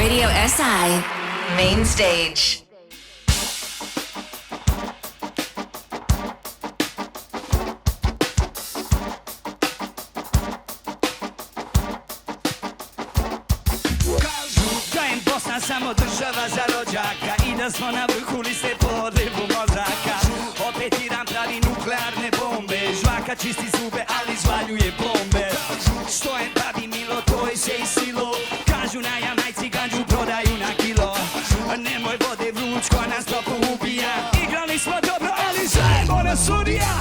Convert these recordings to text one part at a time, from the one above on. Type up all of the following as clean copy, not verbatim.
Radio SI Main Stage. Kažu da je Bosna samo država za rođaka i da smo na vrhu liste po odlivu mozaka. Opet Iran pravi nuklearne bombe, žvaka čisti zube ali zvaljuje bombe. Što je babi milo, to je se i silo. Kažu na Jamajci ganđu prodaju na kilo. Nemoj vode vruć koja nas topu ubija. Igrali smo dobro ali zajemo nas sudija.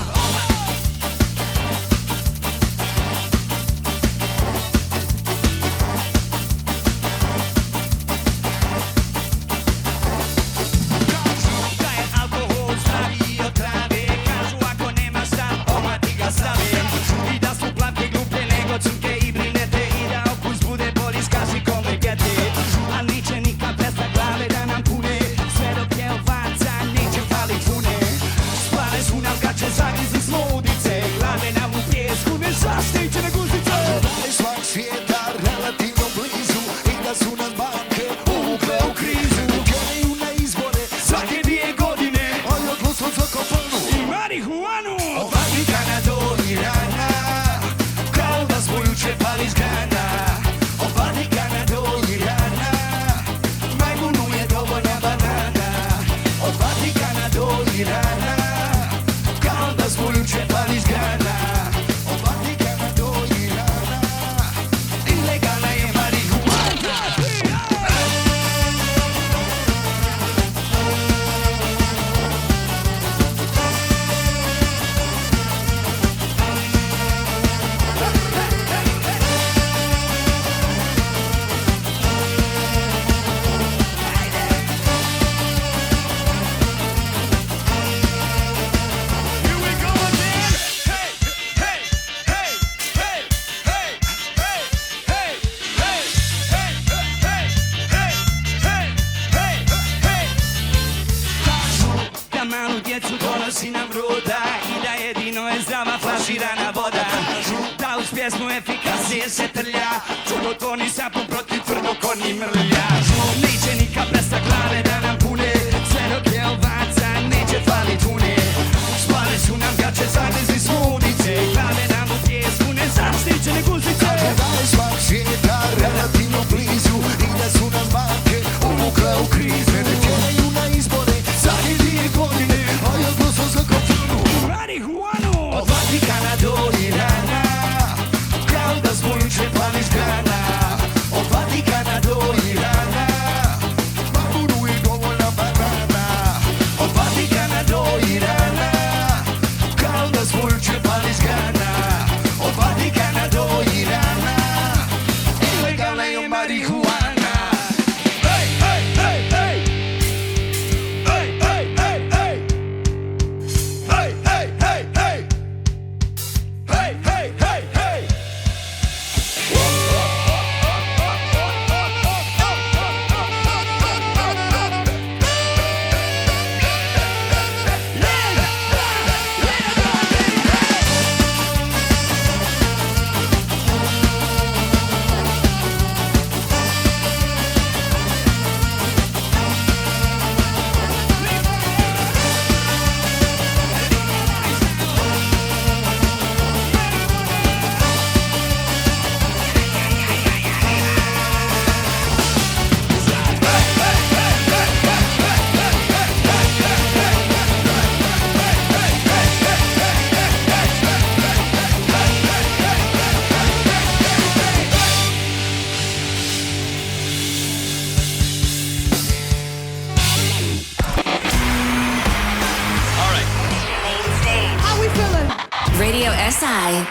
Radio SI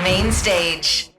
Main Stage.